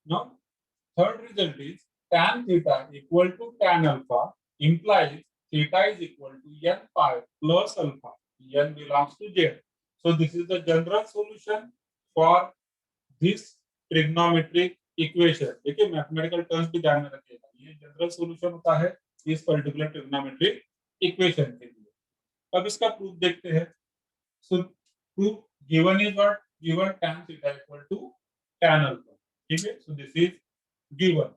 Now, third result is tan theta equal to tan alpha implies theta is equal to n pi plus alpha. N belongs to Z. So this is the general solution for this trigonometric equation. देखिए mathematical terms भी ध्यान में रखिएगा, ये general solution होता है इस particular trigonometric equation के लिए। अब इसका प्रूफ देखते हैं। So proof given is what, given tan theta equal to tan alpha. ठीक है, so this is given.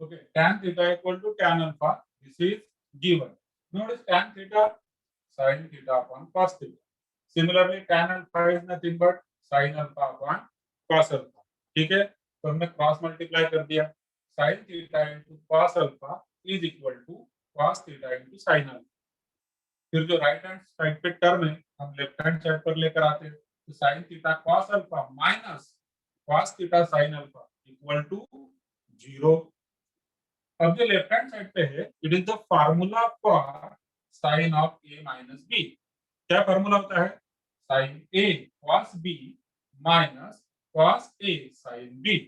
Okay, tan theta equal to tan alpha. This is given. Notice tan theta sin theta upon cos theta. Similarly, tan alpha is nothing but sin alpha upon cos alpha. ठीक है, तो हमने cross multiply कर दिया। sin theta into cos alpha is equal to cos theta into sin alpha। फिर जो right hand side पे term है हम लेफ्ट हैंड साइड पर लेकर आते हैं, तो sin theta cos alpha minus cos theta sin alpha equal to 0। अब जो लेफ्ट हैंड साइड पे है, it is the formula for sine of A minus B. क्या फार्मूला होता है? Sine A cos B minus cos A sine B.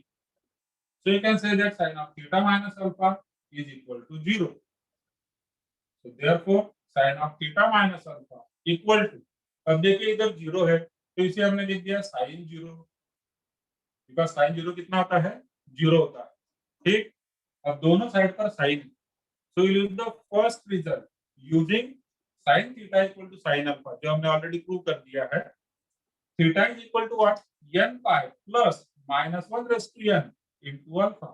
So you can say that sine of theta minus alpha is equal to 0। So therefore sine of theta minus alpha equal to, अब देखिए इधर 0 है तो इसे हमने लिख दिया sign 0, because sign 0 कितना होता है? 0 होता है। ठीक, अब दोनों साइड पर sign, so you use the first result using sin theta equal to sin alpha, जो हमने ऑलरेडी प्रूव कर दिया है। Theta is equal to what? n pi plus minus 1 raise to n into alpha.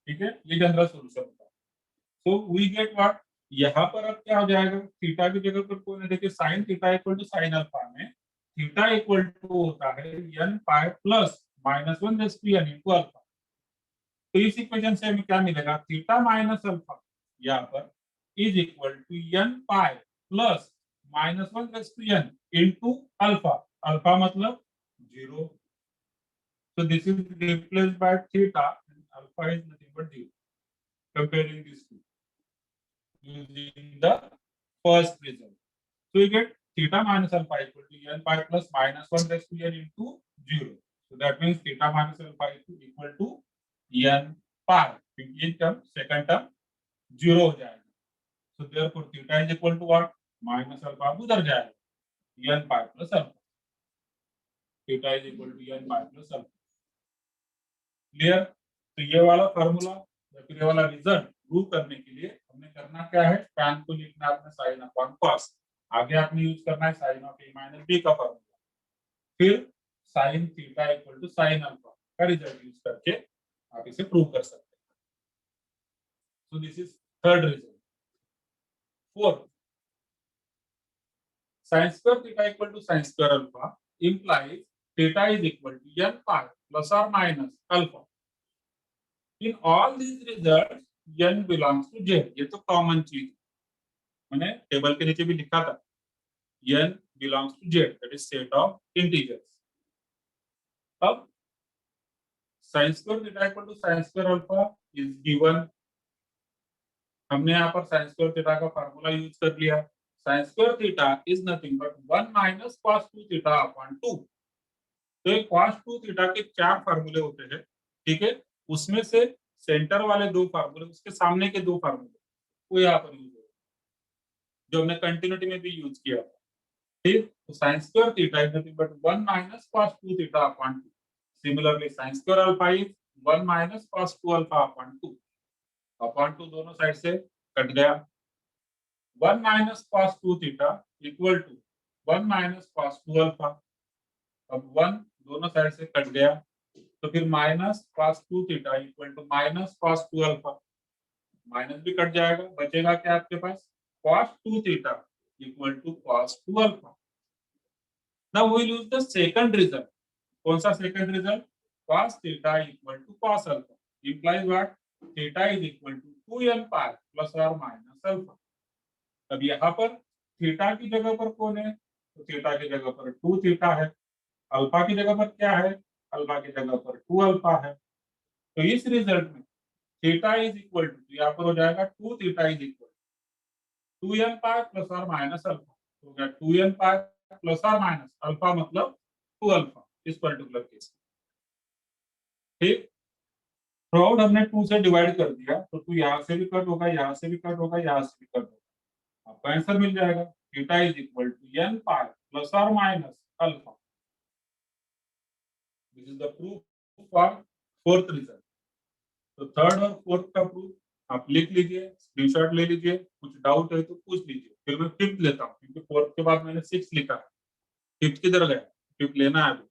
ठीक है, ये general solution होता है। सो वी गेट व्हाट, यहाँ पर अब क्या हो जाएगा, थीटा की जगह पर कोई नहीं, देखिए sin theta equal to sin alpha में थीटा इक्वल टू होता है n pi plus minus 1 raise to n into alpha. तो इस इक्वेशन से हमें क्या मिलेगा? थीटा माइनस अल्फा यहाँ पर is equal to n pi plus minus 1 raise to n into alpha. Alpha मतलब 0। So this is replaced by theta and alpha is nothing but 0. Comparing these two using the first result. So you get theta minus alpha equal to n pi plus minus 1 raised to n into 0. So that means theta minus alpha is equal to n pi. ये term second term 0 हो जाएगा। So therefore theta is equal to what? Minus alpha उधर जाएगा, n pi plus alpha. Theta is equal to n pi plus alpha. Clear? तो ये वाला formula या फिर ये वाला रिजल्ट प्रूव करने के लिए हमने करना क्या है? tan को लिखना है आपने sin अपॉन cos, आगे आपने यूज करना है sin of a minus b का फार्मूला, फिर sin theta equal to sin alpha का रिजल्ट यूज करके आप इसे प्रूव कर सकते हैं। So this is third result. Fourth, sin square theta equal to sin square alpha implies theta is equal to n pi plus or minus alpha. In all these results n belongs to z। ये तो common चीज मैंने table के नीचे भी लिखा था, n belongs to z, that is set of integers। अब sin square theta equal to sin square alpha is given. हमने यहाँ पर sin स्क्वायर थीटा का फार्मूला यूज कर लिया। sin square theta is nothing but 1 minus cos 2 theta upon 2। तो ये cos 2 theta के 4 फार्मूले होते हैं, ठीक है, उसमें से सेंटर वाले 2 फार्मूले, उसके सामने के 2 फार्मूले वो यहाँ पर यूज हो, जो हमने कंटिन्यूटी में भी यूज किया था। ठीक, तो sin square theta is nothing but 1 minus cos 2 theta upon 2। Similarly sin square alpha is 1 minus cos 2 alpha upon 2। Upon 2 दोनों साइड से कट गया। 1 minus cos 2 theta equal to 1 minus cos 2 alpha. अब 1 दोनों side से cut गया, तो फिर minus cos 2 theta equal to minus cos 2 alpha. Minus भी कट जाएगा, बचेगा क्या आपके पास? cos 2 theta equal to cos 2 alpha. Now we will use the second result. कौन सा second result? Cos theta equal to cos alpha. Implies what? Theta is equal to 2n pi plus or minus alpha. अब यहाँ पर theta की जगह पर कौन है? तो थीटा की जगह पर 2 थीटा है. अल्फा की जगह पर क्या है? अल्फा की जगह पर 2 अल्फा है. तो इस रिजल्ट में थीटा इज इक्वल टू, यहाँ पर हो जाएगा 2 theta is equal 2n pi plus और माइनस अल्फा. हो गया 2n पाई प्लस और माइनस अल्फा मतलब 2 अल्फा इस पर्टिकुलर केस. ठीक, थ्रूआउट हमने 2 से डिवाइड कर दिया तो 2 यहाँ से भी कट होगा, यहाँ से भी कट होगा, यहाँ से भी कट होगा. आपको आंसर मिल जाएगा theta is equal to n pi plus और minus alpha. This is the proof for fourth result. तो थर्ड और फोर्थ का प्रूफ आप लिख लीजिए, स्क्रीनशॉट ले लीजिए, कुछ डाउट है तो पूछ लीजिए. फिर मैं फिफ्थ लेता हूँ क्योंकि फोर्थ के बाद मैंने सिक्स लिखा है. फिफ्थ किधर गया? फिफ्थ लेना है अभी.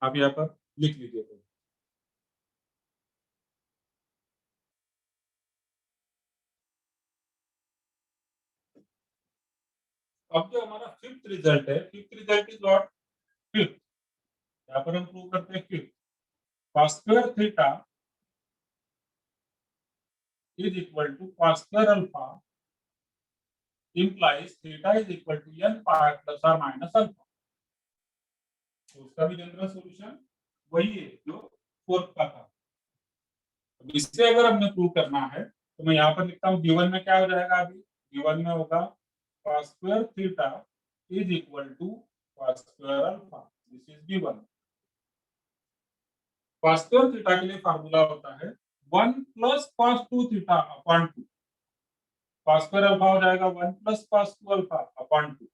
आप यहाँ पर लिख लीजिए. अब जो हमारा फिफ्थ रिजल्ट है, fifth result is what? Fifth. यहाँ पर हम प्रूव करते हैं fifth. cos square theta is equal to cos square alpha implies theta is equal to n pi plus or minus alpha. तो उसका भी जनरल सॉल्यूशन वही है जो फोर्थ का था. अब इससे अगर हमने प्रूव करना है तो मैं यहाँ पर लिखता हूँ गिवन में क्या हो जाएगा. अभी गिवन में होगा cos square theta is equal to cos square alpha. This is given. cos square theta के लिए फार्मूला होता है 1 plus cos 2 theta upon 2. cos square alpha हो जाएगा 1 plus cos 2 alpha upon 2.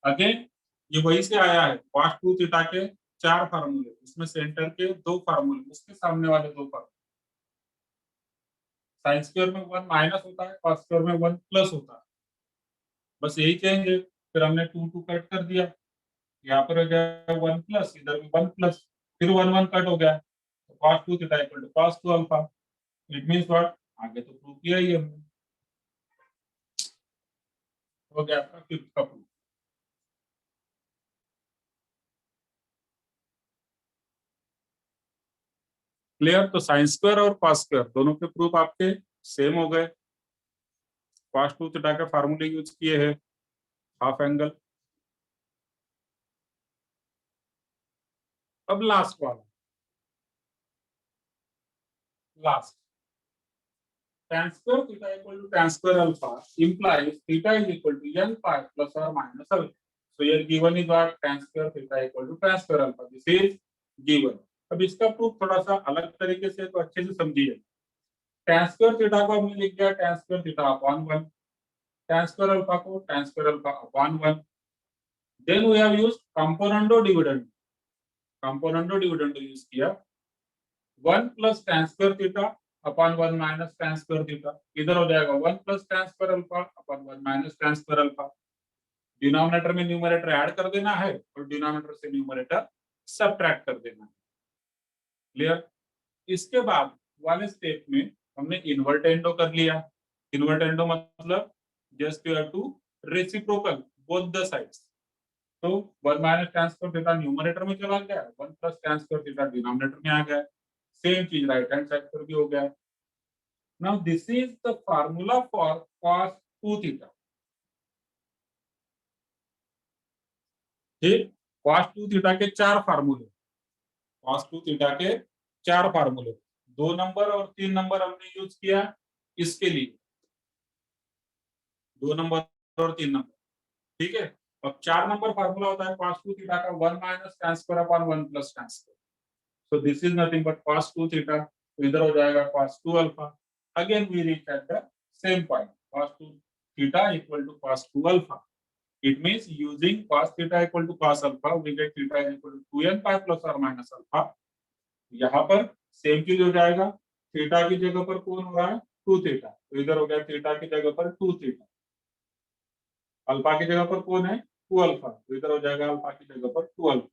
Again ये वही से आया है. cos 2 थीटा के 4 फार्मूले, इसमें सेंटर के 2 फार्मूले, उसके सामने वाले 2 फार्मूले. साइन स्क्वायर में 1 माइनस होता है, cos स्क्वायर में 1 प्लस होता है. बस यही चेंज है. फिर हमने 2 2 कट कर दिया. यहाँ पर हो गया 1 प्लस, इधर भी 1 प्लस, फिर 1 1 कट हो गया. तो cos 2 theta equal to cos 2 alpha. It means what? आगे तो प्रूव किया ही हमने. हो गया आपका फिफ्थ का प्रूफ. क्लियर? तो साइन स्क्वायर और cos स्क्वायर दोनों के प्रूफ आपके सेम हो गए. cos 2 थीटा के फार्मूले यूज किए हैं. Half angle. अब लास्ट वाला, last. tan square theta equal to tan square alpha implies theta is equal to n pi plus or minus alpha. So here given is what? Tan square theta equal to tan square alpha. This is given. अब इसका proof थोड़ा सा अलग तरीके से, तो अच्छे से समझिए. tan square theta को हमने लिख दिया tan square theta upon 1, tan square alpha को tan square alpha upon 1. Then we have used componendo dividend. componendo dividend use किया 1 plus tan square theta upon 1 minus tan square theta. इधर हो जाएगा 1 plus tan square alpha upon 1 minus tan square alpha. Denominator में numerator add कर देना है और denominator से न्यूमरेटर सबट्रैक्ट कर देना है. क्लियर? इसके बाद वाले स्टेप में हमने इन्वर्टेंडो कर लिया. इन्वर्टेंडो मतलब just you have to reciprocal both the sides. तो 1 minus tan square theta numerator में चला गया, 1 plus tan square theta denominator में आ गया. सेम चीज राइट हैंड साइड पर भी हो गया. Now this is the formula for cos 2 theta. ठीक, cos 2 थीटा के 4 फार्मूले. cos 2 थीटा के 4 फार्मूले, 2 नंबर और 3 नंबर हमने यूज किया इसके लिए. 2 नंबर और 3 नंबर. ठीक है. अब 4 नंबर फार्मूला होता है cos 2 थीटा का 1 minus tan square upon 1 plus tan square. So this is nothing but cos 2 theta. तो इधर हो जाएगा cos 2 alpha. Again we reach at the same point. Cos 2 theta equal to cos 2 alpha. It means using cos theta equal to cos alpha, we get theta is equal to 2n pi plus or minus alpha. यहाँ पर same चीज हो जाएगा. Theta की जगह पर कौन हो रहा है? 2 थीटा. तो इधर हो गया थीटा की जगह पर 2 थीटा. अल्फा की जगह पर कौन है? 2 अल्फा. तो इधर हो जाएगा अल्फा की जगह पर 2 अल्फा.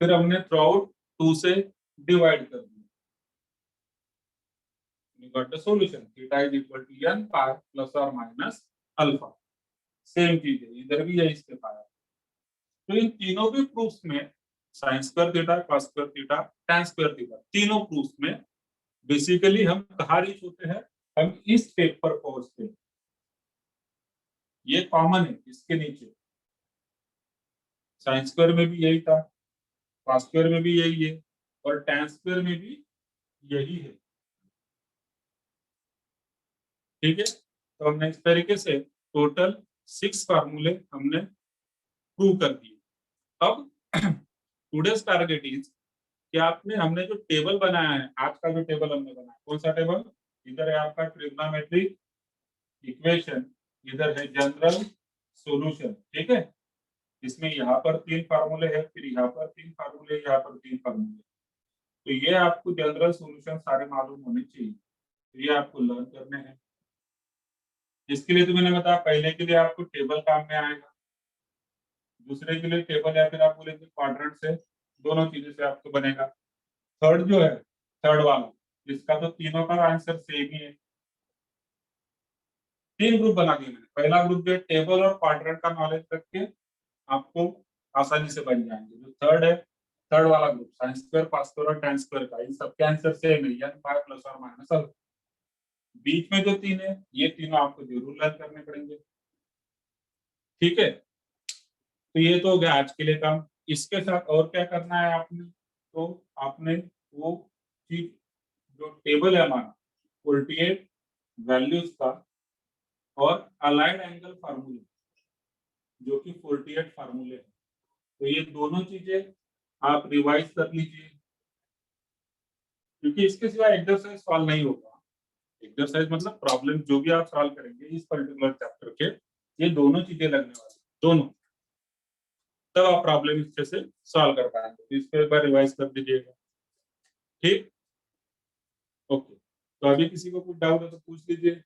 फिर हमने थ्रू आउट 2 से डिवाइड कर दिया. You got the solution. Theta is equal to n pi plus or minus alpha, same चीज है, इधर भी यही स्टेप आया। तो इन तीनों भी प्रूफ्स में sine square theta, cos square theta, tan square theta, तीनों प्रूफ्स में बेसिकली हम कहाँ रीच होते हैं, हम इस स्टेप पर पहुंचते हैं। ये कॉमन है इसके नीचे, साइन स्क्वायर में भी यही था, कॉस स्क्वायर में भी यही है, और tan स्क्वायर में भी यही है। ठीक है, तो हमने इस तरीके से टोटल 6 फार्मूले हमने प्रूव कर दिए। अब टुडेस टारगेट इज कि आपने हमने जो टेबल बनाया है, आज का जो टेबल हमने बनाया, कौन सा टेबल, इधर है आपका ट्रिग्नोमेट्रिक इक्वेशन, इधर है जनरल सॉल्यूशन। ठीक है, इसमें यहाँ पर 3 फार्मूले हैं, फिर यहाँ पर 3 फार्मूले, यहाँ पर 3 फार्मूले। तो ये आपको जनरल सॉल्यूशन सारे मालूम होने चाहिए, तो ये आपको लर्न करने हैं। इसके लिए तो मैंने बताया, पहले के लिए आपको टेबल काम में आएगा, दूसरे के लिए टेबल या फिर आप बोलेंगे क्वाड्रेंट से, दोनों चीजें से आपको बनेगा। थर्ड जो है, थर्ड वाला, इसका तो तीनों का आंसर सेम ही है। 3 ग्रुप बना दिए मैंने। पहला ग्रुप जो है टेबल और क्वाड्रेंट का नॉलेज रख के आपको आसानी से बन जाएंगे। जो थर्ड है, थर्ड वाला group sine square, cos square और tan स्क्वायर का, इन सबके आंसर सेम है, n पाई प्लस और माइनस अल्फा। बीच में जो 3 है, ये तीनों आपको जरूर लर्न करने पड़ेंगे। ठीक है, तो ये तो हो गया आज के लिए काम। इसके साथ और क्या करना है आपने, तो आपने वो चीज जो टेबल है हमारा, कोल्टिएट वैल्यूज का और अलाइड एंगल फार्मूले, जो कि 48 फार्मूले है, तो ये दोनों चीजें आप रिवाइज कर लीजिए, क्योंकि इसके सिवा एक्सरसाइज सॉल्व नहीं होगा। एक्सरसाइज मतलब प्रॉब्लम जो भी आप सॉल्व करेंगे इस पर्टिकुलर चैप्टर के, ये दोनों चीजें लगने वाली, दोनों, तब आप प्रॉब्लम अच्छे से सॉल्व कर पाएंगे। तो इसको एक बार रिवाइज कर दीजिएगा। ठीक, ओके। तो अभी किसी को कुछ डाउट है तो पूछ लीजिए।